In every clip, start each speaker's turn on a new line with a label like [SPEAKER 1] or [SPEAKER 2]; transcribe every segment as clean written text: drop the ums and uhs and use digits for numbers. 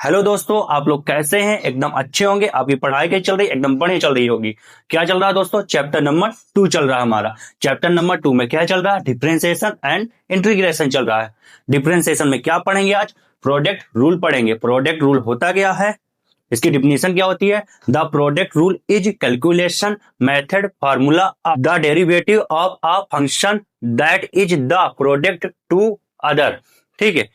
[SPEAKER 1] Hello दोस्तों, आप लोग कैसे हैं? एकदम अच्छे होंगे। आपकी पढ़ाई कैसी चल रही है? एकदम बढ़िया चल रही होगी। क्या चल रहा है दोस्तों? चैप्टर नंबर 2 चल रहा है हमारा। चैप्टर नंबर 2 में क्या चल रहा है? डिफरेंशिएशन एंड इंटीग्रेशन चल रहा है। डिफरेंशिएशन में क्या पढ़ेंगे आज? प्रोडक्ट रूल पढ़ेंगे। प्रोडक्ट रूल होता क्या है, इसकी डिफिनेशन क्या होती है? The product rule is calculation method formula of the derivative of a function that is the product two other. ठीक है,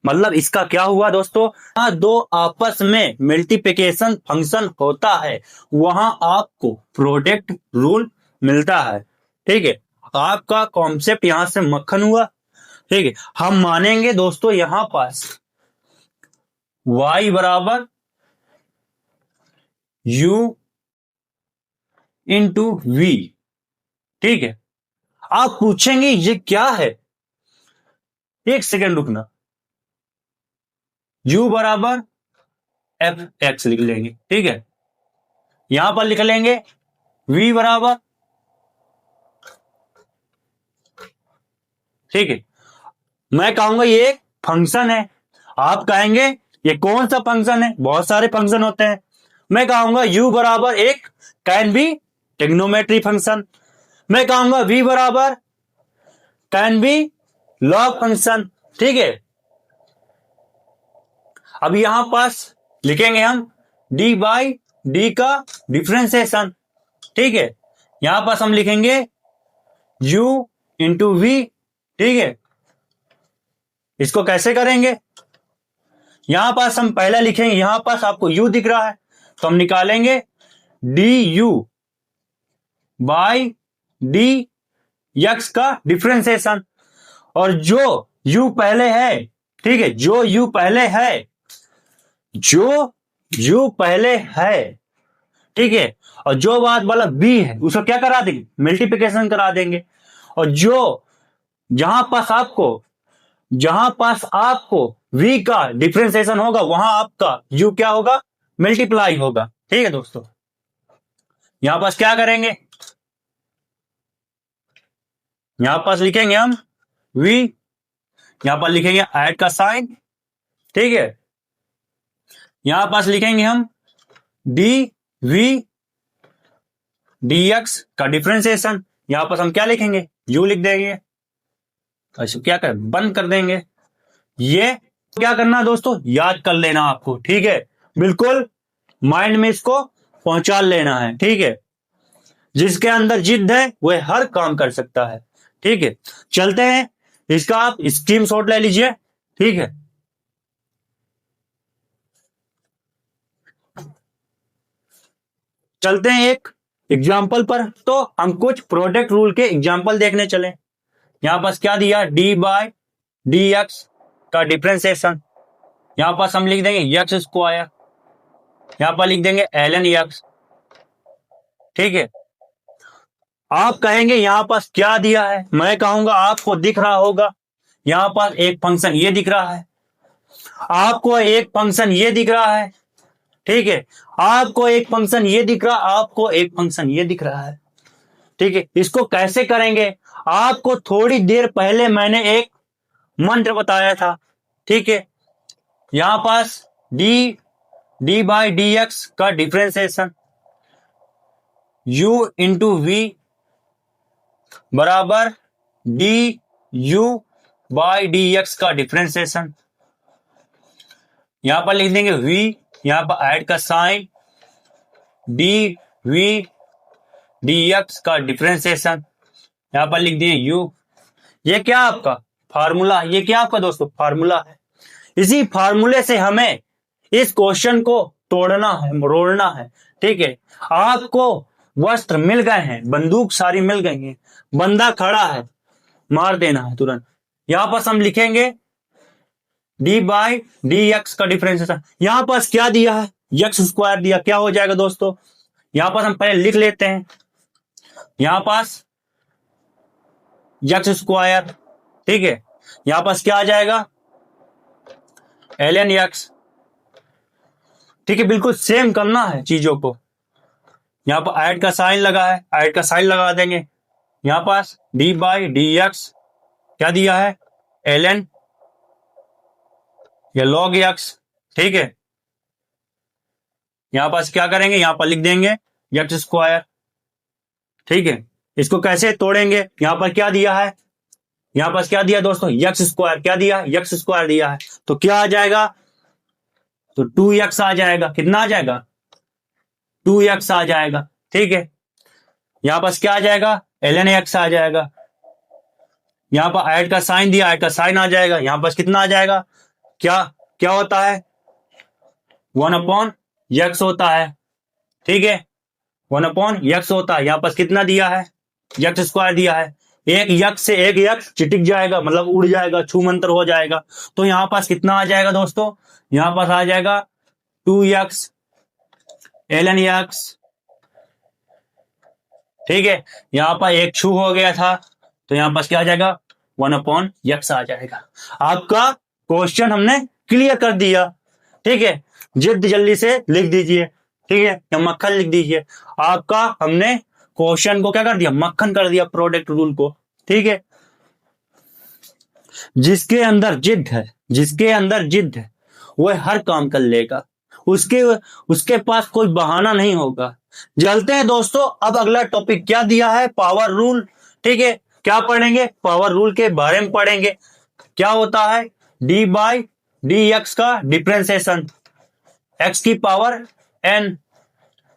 [SPEAKER 1] मतलब इसका क्या हुआ दोस्तों? दो आपस में मल्टीप्लिकेशन फंक्शन होता है, वहां आपको प्रोडक्ट रूल मिलता है। ठीक है, आपका कॉन्सेप्ट यहां से मक्खन हुआ। ठीक है, हम मानेंगे दोस्तों यहां पास y बराबर u इंटू वी। ठीक है, आप पूछेंगे ये क्या है? एक सेकेंड रुकना। u बराबर एफ एक्स लिख लेंगे। ठीक है, यहां पर लिख लेंगे v बराबर, ठीक है, मैं कहूंगा ये एक फंक्शन है। आप कहेंगे ये कौन सा फंक्शन है? बहुत सारे फंक्शन होते हैं। मैं कहूंगा u बराबर एक कैन बी ट्रिग्नोमेट्री फंक्शन। मैं कहूंगा v बराबर कैन बी लॉग फंक्शन। ठीक है, अब यहां पास लिखेंगे हम d बाई डी का डिफरेंशिएशन। ठीक है, यहां पास हम लिखेंगे u इंटू वी। ठीक है, इसको कैसे करेंगे? यहां पास हम पहला लिखेंगे, यहां पास आपको u दिख रहा है तो हम निकालेंगे D U by D X का डिफरेंशिएशन। और जो u पहले है, ठीक है, जो u पहले है, जो u पहले है, ठीक है, और जो बात वाला b है उसको क्या करा देंगे? मल्टीप्लिकेशन करा देंगे। और जो जहां पास आपको v का डिफरेंशिएशन होगा वहां आपका u क्या होगा? मल्टीप्लाई होगा। ठीक है दोस्तों, यहां पास क्या करेंगे? यहां पास लिखेंगे हम v, यहां पर लिखेंगे ऐड का साइन। ठीक है, यहां पास लिखेंगे हम डी वी डी एक्स का डिफरेंशिएशन। यहां पास हम क्या लिखेंगे? u लिख देंगे। अच्छा, क्या करें? बंद कर देंगे। ये क्या करना है दोस्तों? याद कर लेना आपको। ठीक है, बिल्कुल माइंड में इसको पहुंचा लेना है। ठीक है, जिसके अंदर जिद है वह हर काम कर सकता है। ठीक है, चलते हैं, इसका आप स्क्रीन शॉट ले लीजिए। ठीक है, चलते हैं एक एग्जाम्पल पर। तो हम कुछ प्रोडक्ट रूल के एग्जाम्पल देखने चले। यहां पास क्या दिया? डी बाय डी एक्स का डिफरेंशिएशन। यहां पास हम लिख देंगे एक्स स्क्वायर, यहां पर लिख देंगे एल एन एक्स। ठीक है, आप कहेंगे यहां पास क्या दिया है? मैं कहूंगा आपको दिख रहा होगा यहां पास एक फंक्शन ये दिख रहा है, आपको एक फंक्शन ये दिख रहा है। ठीक है, आपको एक फंक्शन ये दिख रहा, आपको एक फंक्शन ये दिख रहा है। ठीक है, इसको कैसे करेंगे? आपको थोड़ी देर पहले मैंने एक मंत्र बताया था। ठीक है, यहां पास डी बाई डी एक्स का डिफरेंशिएशन, u इंटू वी बराबर D U by D X का डिफरेंशिएशन। यहां पर लिख देंगे v, यहां पर ऐड का sign, D V D X का डिफरेंशिएशन, यहां पर लिख दिए u। ये क्या आपका फार्मूला? ये क्या आपका दोस्तों फार्मूला है? इसी फार्मूले से हमें इस क्वेश्चन को तोड़ना है, मरोड़ना है। ठीक है, आपको वस्त्र मिल गए हैं, बंदूक सारी मिल गई है, बंदा खड़ा है, मार देना है तुरंत। यहां पर हम लिखेंगे डी बाई डी एक्स का डिफरेंशिएशन। यहां पास क्या दिया है? एक्स स्क्वायर दिया। क्या हो जाएगा दोस्तों? यहां पास हम पहले लिख लेते हैं, यहां पास एक्स स्क्वायर। ठीक है, यहां पास क्या आ जाएगा? L N X. ठीक है, बिल्कुल सेम करना है चीजों को। यहां पर ऐड का साइन लगा है, ऐड का साइन लगा देंगे। यहां पास डी बाई डी एक्स क्या दिया है? एल एन या लॉग एक्स। ठीक है, यहां पास क्या करेंगे, यहां पर लिख देंगे एक्स स्क्वायर। ठीक है, इसको कैसे तोड़ेंगे, यहां पर क्या दिया है, यहां पास क्या दिया दोस्तों, एक्स स्क्वायर, क्या दिया, एक्स स्क्वायर दिया है, तो क्या आ जाएगा, तो 2x आ जाएगा। कितना आ जाएगा, 2x आ जाएगा। ठीक है, यहां पास क्या आ जाएगा, ln x आ जाएगा। यहां पर ऐड का साइन दिया, ऐड का साइन आ जाएगा। यहां पास कितना आ जाएगा, क्या क्या होता है, 1/x होता है। ठीक है, 1/x होता है। यहां पास कितना दिया है, एक्स स्क्वायर दिया है। एक यक्स से एक यक्स चिटिक जाएगा, मतलब उड़ जाएगा, छू मंतर हो जाएगा। तो यहां पास कितना आ जाएगा दोस्तों, यहां पास आ जाएगा 2x ln x। ठीक है, यहां पर एक छू हो गया था, तो यहां पास क्या आ जाएगा, 1/x आ जाएगा। आपका क्वेश्चन हमने क्लियर कर दिया। ठीक है, जिद जल्दी से लिख दीजिए। ठीक है, या मक्खन लिख दीजिए। आपका हमने क्वेश्चन को क्या कर दिया, मक्खन कर दिया, प्रोडक्ट रूल को। ठीक है, जिसके अंदर जिद है, जिसके अंदर जिद है वो हर काम कर लेगा, उसके उसके पास कोई बहाना नहीं होगा। चलते हैं दोस्तों, अब अगला टॉपिक क्या दिया है, पावर रूल। ठीक है, क्या पढ़ेंगे, पावर रूल के बारे में पढ़ेंगे। क्या होता है, डी बाई डी एक्स का डिफ्रेंसिएशन, एक्स की पावर एन।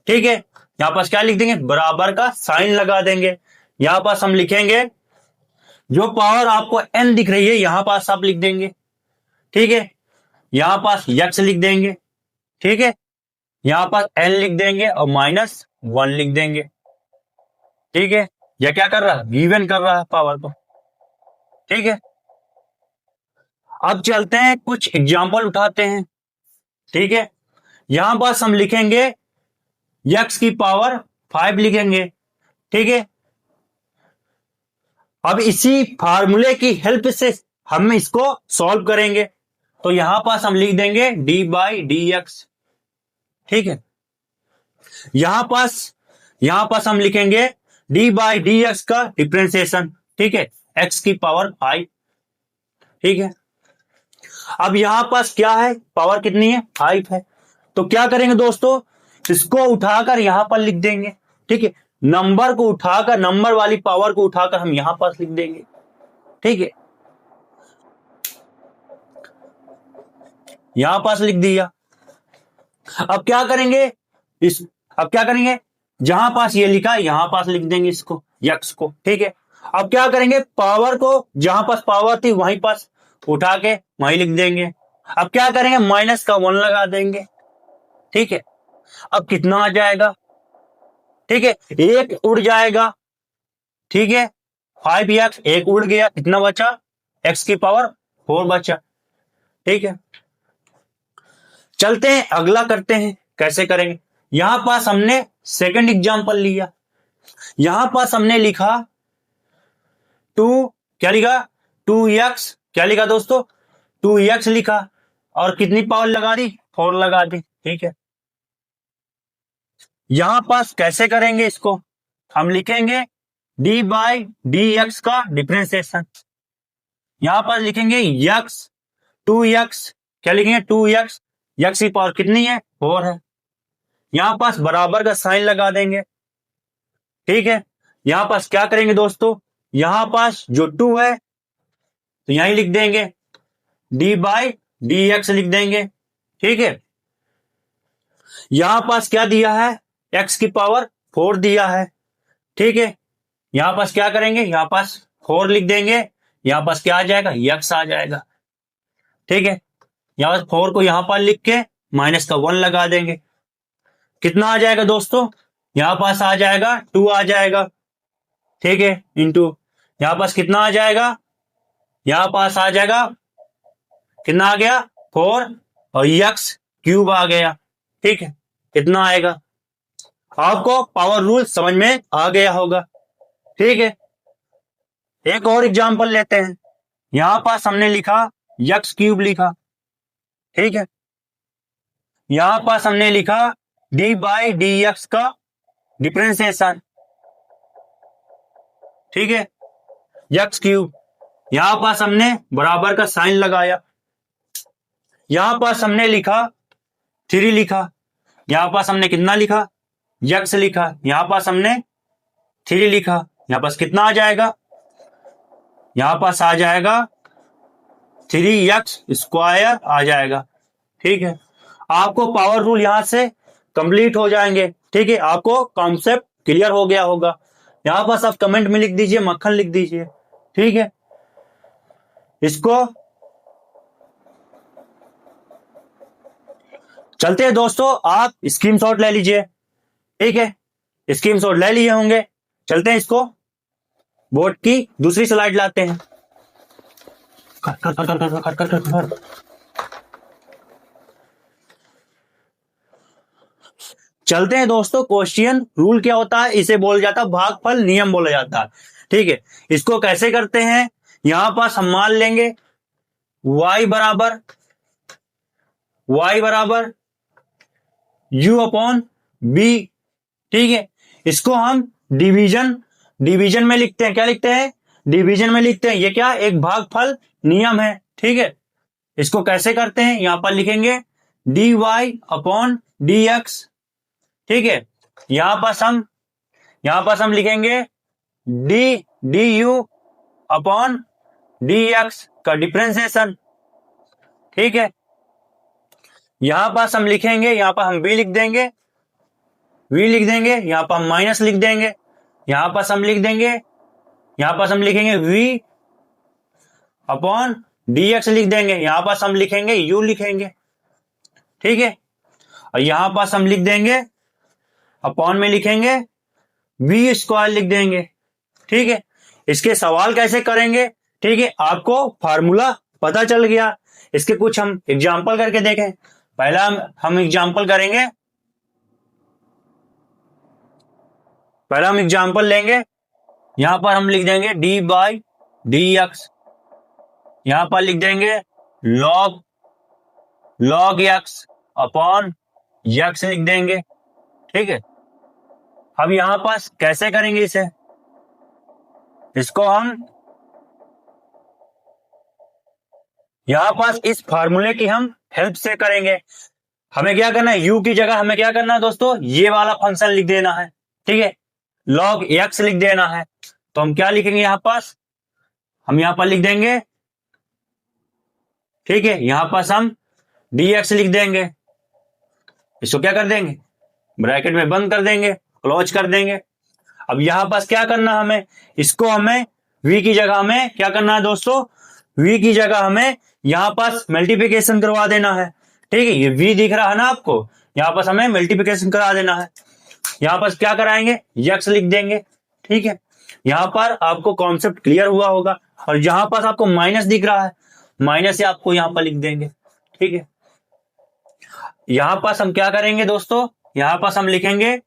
[SPEAKER 1] ठीक है, यहां पास क्या लिख देंगे, बराबर का साइन लगा देंगे। यहां पास हम लिखेंगे जो पावर आपको एन दिख रही है, यहां पास आप लिख देंगे। ठीक है, यहां पास एक्स लिख देंगे। ठीक है, यहां पास एन लिख देंगे और -1 लिख देंगे। ठीक है, यह क्या कर रहा है, गिवन कर रहा है पावर को। ठीक है, अब चलते हैं, कुछ एग्जाम्पल उठाते हैं। ठीक है, यहां पास हम लिखेंगे एक्स की पावर 5 लिखेंगे। ठीक है, अब इसी फार्मूले की हेल्प से हम इसको सॉल्व करेंगे। तो यहां पास हम लिख देंगे डी बाई डी एक्स। ठीक है, यहां पास हम लिखेंगे डी बाई डी एक्स का डिफ्रेंसिएशन। ठीक है, एक्स की पावर 5। ठीक है, अब यहां पास क्या है, पावर कितनी है, 5 है। तो क्या करेंगे दोस्तों, इसको उठाकर यहां पर लिख देंगे। ठीक है, नंबर को उठाकर, नंबर वाली पावर को उठाकर हम यहां पास लिख देंगे। ठीक है, यहां पास लिख दिया। अब क्या करेंगे, इस अब क्या करेंगे, जहां पास ये लिखा है यहां पास लिख देंगे इसको, यक्स को। ठीक है, अब क्या करेंगे, पावर को जहां पास पावर थी वहीं पास उठा के वहीं लिख देंगे। अब क्या करेंगे, -1 लगा देंगे। ठीक है, अब कितना आ जाएगा, ठीक है, एक उड़ जाएगा। ठीक है, 5x एक उड़ गया, कितना बचा, x की पावर 4 बचा। ठीक है, चलते हैं अगला करते हैं, कैसे करेंगे। यहां पास हमने सेकंड एग्जांपल लिया। यहां पास हमने लिखा 2, क्या लिखा, 2x, क्या लिखा दोस्तों, 2x लिखा, और कितनी पावर लगा दी, 4 लगा दी। ठीक है, यहां पास कैसे करेंगे इसको, हम लिखेंगे डी बाई डी एक्स का डिफ्रेंसिएशन। यहां पास लिखेंगे x, 2x, क्या लिखेंगे, 2x, x की पावर कितनी है, 4 है। यहां पास बराबर का साइन लगा देंगे। ठीक है, यहां पास क्या करेंगे दोस्तों, यहां पास जो 2 है तो यहीं लिख देंगे, डी बाई डी एक्स लिख देंगे। ठीक है, यहां पास क्या दिया है, x की पावर 4 दिया है। ठीक है, यहां पास क्या करेंगे, यहां पास 4 लिख देंगे। यहां पास क्या आ जाएगा, x आ जाएगा। ठीक है, यहां पास 4 को यहां पर लिख के -1 लगा देंगे। कितना आ जाएगा दोस्तों, यहां पास आ जाएगा 2 आ जाएगा। ठीक है, इंटू यहां पास कितना आ जाएगा, यहां पास आ जाएगा, कितना आ गया, 4, और x क्यूब आ गया। ठीक है, कितना आएगा, आपको पावर रूल समझ में आ गया होगा। ठीक है, एक और एग्जांपल लेते हैं। यहां पास हमने लिखा x क्यूब लिखा। ठीक है, यहां पास हमने लिखा डी बाई डी एक्स का डिफ्रेंसिएशन। ठीक है, x क्यूब, यहां पास हमने बराबर का साइन लगाया। यहां पास हमने लिखा 3 लिखा। यहां पास हमने कितना लिखा, यक्स लिखा, यहां पास हमने 3 लिखा, यहां पास कितना आ जाएगा, यहां पास आ जाएगा 3x² आ जाएगा। ठीक है, आपको पावर रूल यहां से कंप्लीट हो जाएंगे। ठीक है, आपको कॉन्सेप्ट क्लियर हो गया होगा। यहां पास आप कमेंट में लिख दीजिए मक्खन लिख दीजिए। ठीक है, इसको चलते हैं दोस्तों, आप स्क्रीनशॉट ले लीजिए। ठीक है, स्क्रीनशॉट ले लिए होंगे। चलते हैं, इसको बोर्ड की दूसरी स्लाइड लाते हैं। चलते हैं दोस्तों, क्वेश्चन रूल क्या होता है, इसे बोला जाता है भागफल नियम बोला जाता है। ठीक है, इसको कैसे करते हैं, यहां पास हम मान लेंगे y बराबर u/b। ठीक है, इसको हम डिवीजन में लिखते हैं। क्या लिखते हैं, डिवीजन में लिखते हैं। ये क्या, एक भागफल नियम है। ठीक है, इसको कैसे करते हैं, यहां पर लिखेंगे dy/dx। ठीक है, यहां पास हम लिखेंगे du/dx का डिफरेंशिएशन। ठीक है, यहां पास हम लिखेंगे, यहां पर हम v लिख देंगे, यहां पर हम माइनस लिख देंगे, यहां पास हम लिखेंगे v/dx लिख देंगे, यहां पास हम लिखेंगे u लिखेंगे। ठीक है, और यहां पास हम लिख देंगे अपॉन में लिखेंगे v² लिख देंगे। ठीक है, इसके सवाल कैसे करेंगे, ठीक है, आपको फार्मूला पता चल गया। इसके कुछ हम एग्जाम्पल करके देखें। पहला हम एग्जाम्पल करेंगे, पहला हम एग्जाम्पल लेंगे। यहां पर हम लिख देंगे d/dx, यहां पर लिख देंगे log x अपॉन x लिख देंगे। ठीक है, अब यहां पास कैसे करेंगे इसे, इसको हम यहां पास इस फार्मूले की हम हेल्प से करेंगे। हमें क्या करना है, u की जगह हमें क्या करना है दोस्तों, ये वाला फंक्शन लिख देना है। ठीक है, log x लिख देना है। तो हम क्या लिखेंगे, यहां पास हम यहां पर लिख देंगे। ठीक है, यहां पास हम dx लिख देंगे, इसको क्या कर देंगे, ब्रैकेट में बंद कर देंगे, क्लोज कर देंगे। अब यहां पास क्या करना है, हमें इसको हमें v की जगह हमें क्या करना है दोस्तों, v की जगह हमें यहां पास मल्टीप्लिकेशन करवा देना है। ठीक है, ये v दिख रहा है ना आपको, यहां पास हमें मल्टीप्लिकेशन करा देना है। यहां पास क्या कराएंगे, x लिख देंगे। ठीक है, यहां पर आपको कॉन्सेप्ट क्लियर हुआ होगा। और यहां पास आपको माइनस दिख रहा है, माइनस से आपको यहां पर लिख देंगे। ठीक है, यहां पास हम क्या करेंगे दोस्तों, यहां पास हम लिखेंगे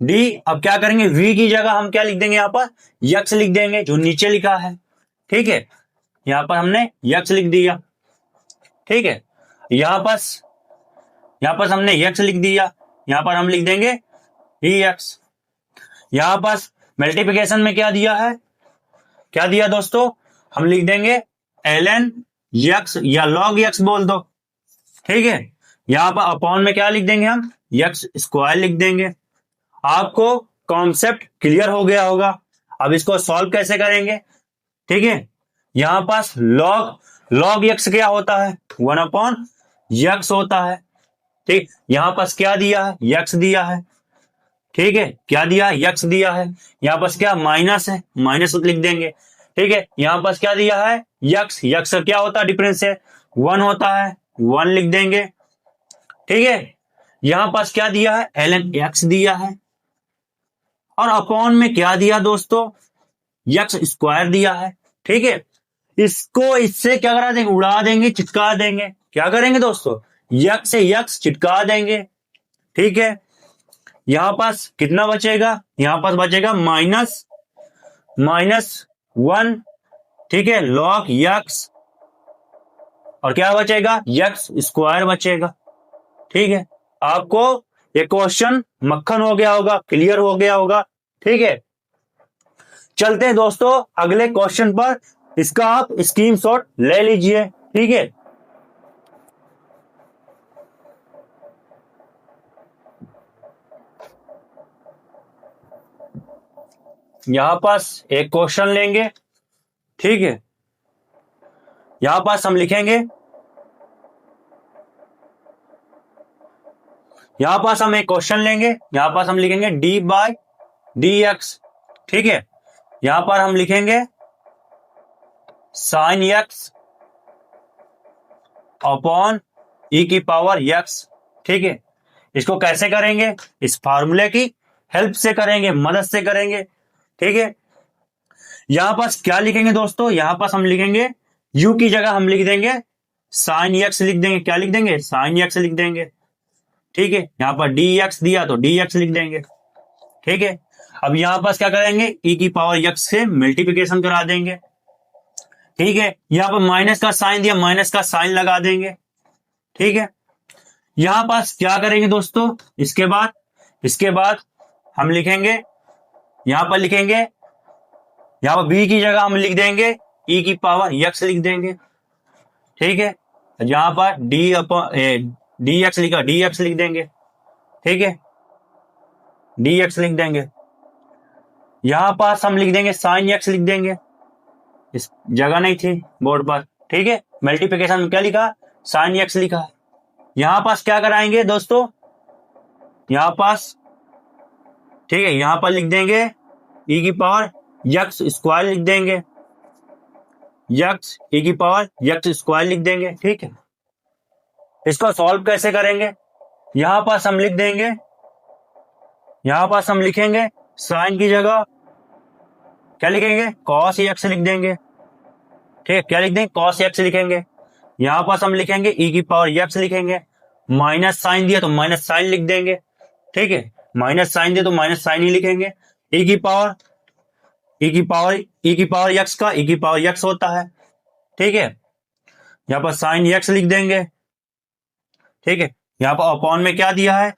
[SPEAKER 1] d। अब क्या करेंगे, v की जगह हम क्या लिख देंगे, यहां पर x लिख देंगे जो नीचे लिखा है। ठीक है, यहां पर हमने x लिख दिया। ठीक है, यहां पास हमने x लिख दिया, यहां पर हम लिख देंगे dx। यहां पास मल्टीप्लिकेशन में क्या दिया है, क्या दिया दोस्तों, हम लिख देंगे ln x या log x बोल दो। ठीक है, यहां पर अपॉन में क्या लिख देंगे, हम x² लिख देंगे। आपको कॉन्सेप्ट क्लियर हो गया होगा। अब इसको सॉल्व कैसे करेंगे, ठीक है, यहां पास log x क्या होता है, 1/x होता है। ठीक, यहां पास क्या दिया है, x दिया है। ठीक है, क्या दिया, x दिया है। यहां पास क्या माइनस है, माइनस लिख देंगे। ठीक है, यहां पास क्या दिया है, x क्या होता है, डिफरेंस है 1 होता है, 1 लिख देंगे। ठीक है, यहां पास क्या दिया है, ln x दिया है। और अपॉन में क्या दिया दोस्तों, x² दिया है। ठीक है, इसको इससे क्या करा देंगे, उड़ा देंगे, चिटका देंगे। क्या करेंगे दोस्तों, x से x चिटका देंगे। ठीक है, यहां पास कितना बचेगा, यहां पास बचेगा -1। ठीक है, log x और क्या बचेगा, x² बचेगा। ठीक है, आपको ये क्वेश्चन मक्खन हो गया होगा, क्लियर हो गया होगा। ठीक है, चलते हैं दोस्तों अगले क्वेश्चन पर, इसका आप स्क्रीनशॉट ले लीजिए। ठीक है, यहां पास एक क्वेश्चन लेंगे, ठीक है। यहां पास हम लिखेंगे, यहां पास हम एक क्वेश्चन लेंगे, यहां पास हम लिखेंगे डी बाई डी एक्स, ठीक है। यहां पर हम लिखेंगे साइन एक्स अपॉन ई की पावर एक्स, ठीक है। इसको कैसे करेंगे? इस फार्मूले की हेल्प से करेंगे, मदद से करेंगे, ठीक है। यहां पास क्या लिखेंगे दोस्तों? यहां पास हम लिखेंगे u की जगह हम लिख देंगे साइन एक्स लिख देंगे। क्या लिख देंगे? साइन एक्स लिख देंगे, ठीक है। यहां पर डी एक्स दिया तो डी एक्स लिख देंगे, ठीक है। अब यहां पास क्या करेंगे? ई की पावर एक्स से मल्टीप्लिकेशन करा देंगे, ठीक है। यहां पर माइनस का साइन दिया, माइनस का साइन लगा देंगे, ठीक है। यहां पास क्या करेंगे दोस्तों? इसके बाद हम लिखेंगे, यहां पर लिखेंगे, यहां पर बी की जगह हम लिख देंगे ई की पावर एक्स लिख देंगे, ठीक है। यहां पर डी एक्स लिखा, डी एक्स लिख देंगे, ठीक है, डी एक्स लिख देंगे। यहां पास हम लिख देंगे साइन एक्स लिख देंगे, इस जगह नहीं थी बोर्ड पर, ठीक है। मल्टीप्लिकेशन में क्या लिखा? साइन एक्स लिखा। यहां पास क्या कराएंगे दोस्तों? यहां पास, ठीक है, यहां पर लिख देंगे ई की पावर एक्स स्क्वायर लिख देंगे, एक्स ई की पावर एक्स स्क्वायर लिख देंगे, ठीक है। इसको सॉल्व कैसे करेंगे? यहां पास हम लिख देंगे, यहां पास हम लिखेंगे साइन की जगह क्या लिखेंगे? कॉस एक्स लिख देंगे, ठीक है। क्या लिख देंगे? कॉस एक्स लिखेंगे। यहां पास हम लिखेंगे ई की पावर एक्स लिखेंगे, माइनस साइन दिया तो माइनस साइन लिख देंगे, ठीक है। माइनस साइन दिया तो माइनस साइन ही लिखेंगे। ई की पावर एक्स का ई की पावर एक्स होता है, ठीक है। यहां पर साइन एक्स लिख देंगे, ठीक है। यहां पर अपॉन में क्या दिया है?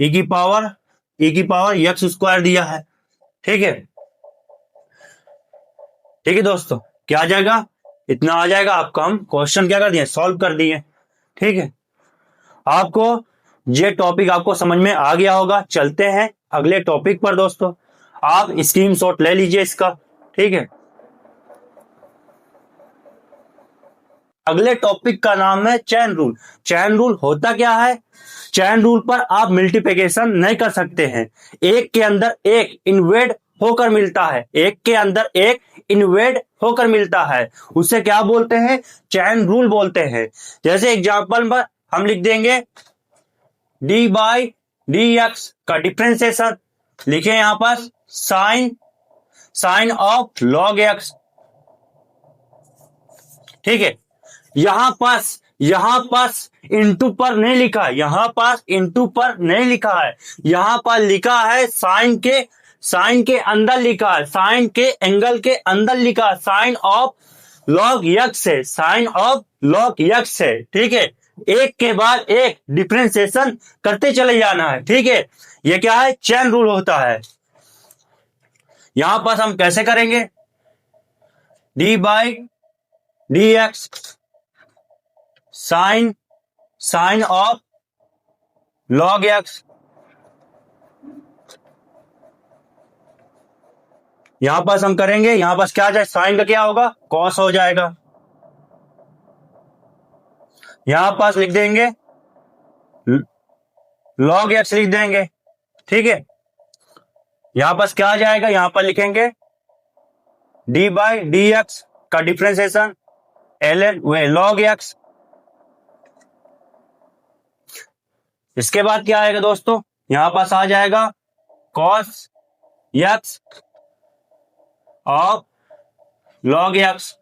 [SPEAKER 1] ई की पावर एक्स स्क्वायर दिया है, ठीक है। ठीक है दोस्तों, क्या आ जाएगा? इतना आ जाएगा आपका। हम क्वेश्चन क्या कर दिए? सॉल्व कर दिए, ठीक है। आपको ये टॉपिक आपको समझ में आ गया होगा। चलते हैं अगले टॉपिक पर दोस्तों। आप स्क्रीनशॉट ले लीजिए इसका, ठीक है। अगले टॉपिक का नाम है चैन रूल। चैन रूल होता क्या है? चैन रूल पर आप मल्टीप्लिकेशन नहीं कर सकते हैं। एक के अंदर एक इन्वेड होकर मिलता है, एक के अंदर एक इन्वेड होकर मिलता है, उसे क्या बोलते हैं? चैन रूल बोलते हैं। जैसे एग्जांपल पर हम लिख देंगे डी बाई डी एक्स का डिफरेंशिएशन लिखे यहां पर साइन ऑफ लॉग एक्स, ठीक है। यहां पास इंटू पर नहीं लिखा है, यहां पास इंटू पर नहीं लिखा है, यहां पर लिखा है साइन के अंदर लिखा है, साइन के एंगल के अंदर लिखा है, साइन ऑफ लॉग एक्स है, साइन ऑफ लॉग एक्स है, ठीक है। एक के बाद एक डिफरेंशिएशन करते चले जाना है, ठीक है। ये क्या है? चैन रूल होता है। यहां पास हम कैसे करेंगे? D by D x sine of log x, यहां पास हम करेंगे, यहां पास क्या आ जाए? साइन का क्या होगा? कॉस हो जाएगा। यहां पास लिख देंगे लॉग एक्स लिख देंगे, ठीक है। यहां पास क्या आ जाएगा? यहां पर लिखेंगे डी बाई डी एक्स का डिफरेंशिएशन ln लॉग एक्स। इसके बाद क्या आएगा दोस्तों? यहां पास आ जाएगा cos x of log x,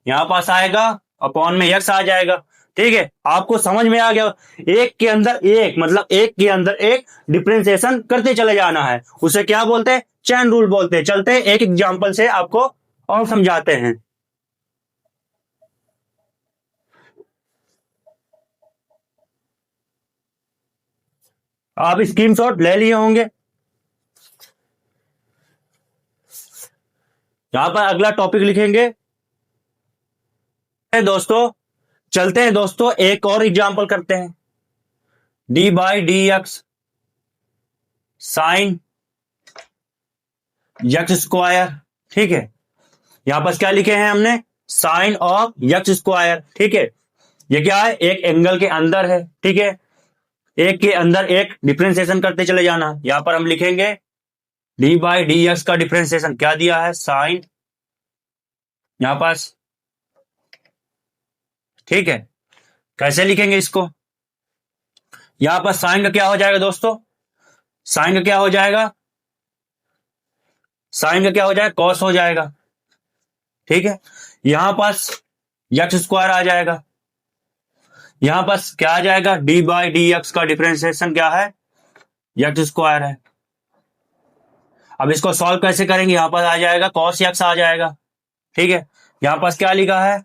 [SPEAKER 1] यहां पास आएगा अपॉन में एक्स आ जाएगा, ठीक है। आपको समझ में आ गया? एक के अंदर एक, मतलब एक के अंदर एक डिफरेंशिएशन करते चले जाना है, उसे क्या बोलते हैं? चैन रूल बोलते हैं। चलते हैं एक एग्जांपल से आपको और समझाते हैं। आप स्क्रीनशॉट ले लिए होंगे। यहां पर अगला टॉपिक लिखेंगे दोस्तों। चलते हैं दोस्तों, एक और एग्जांपल करते हैं। D by D x sign x square, ठीक है। यहां पर क्या लिखे हैं हमने, साइन ऑफ यक्स स्क्वायर, ठीक है। ये क्या है, एक एंगल के अंदर है, ठीक है। एक के अंदर एक डिफरेंशिएशन करते चले जाना। यहां पर हम लिखेंगे डी बाई डी एक्स का डिफरेंशिएशन क्या दिया है, साइन, यहां पास, ठीक है। कैसे लिखेंगे इसको, यहां पर साइन का क्या हो जाएगा दोस्तों, साइन का क्या हो जाएगा, साइन का क्या हो जाएगा, कॉस हो जाएगा, ठीक है। यहां पास यक्स स्क्वायर आ जाएगा, यहां पास क्या आ जाएगा, डी बाई डी एक्स का डिफरेंशिएशन क्या है, यक्स स्क्वायर है। अब इसको सॉल्व कैसे करेंगे, यहां पर आ जाएगा कॉस यक्स आ जाएगा, ठीक है। यहां पास क्या लिखा है,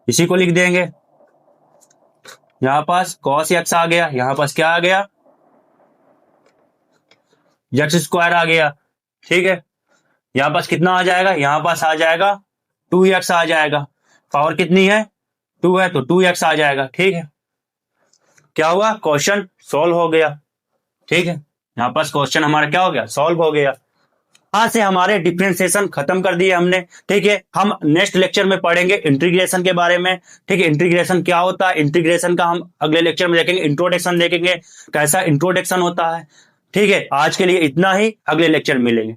[SPEAKER 1] इसी को लिख देंगे। यहां पास कॉस यक्स आ गया, यहां पास क्या आ गया, यक्स स्क्वायर आ गया, ठीक है। यहां पास कितना आ जाएगा, यहां पास आ जाएगा 2x आ जाएगा। पावर कितनी है, 2 है, तो 2x आ जाएगा, ठीक है। क्या हुआ, क्वेश्चन सॉल्व हो गया, ठीक है। यहां पास क्वेश्चन हमारा क्या हो गया, सॉल्व हो गया। यहां से हमारे डिफरेंशिएशन खत्म कर दिए हमने, ठीक है। हम नेक्स्ट लेक्चर में पढ़ेंगे इंटीग्रेशन के बारे में, ठीक है। इंटीग्रेशन क्या होता है, इंटीग्रेशन का हम अगले लेक्चर में देखेंगे, इंट्रोडक्शन देखेंगे कैसा इंट्रोडक्शन होता है, ठीक है। आज के लिए इतना ही, अगले लेक्चर में मिलेंगे।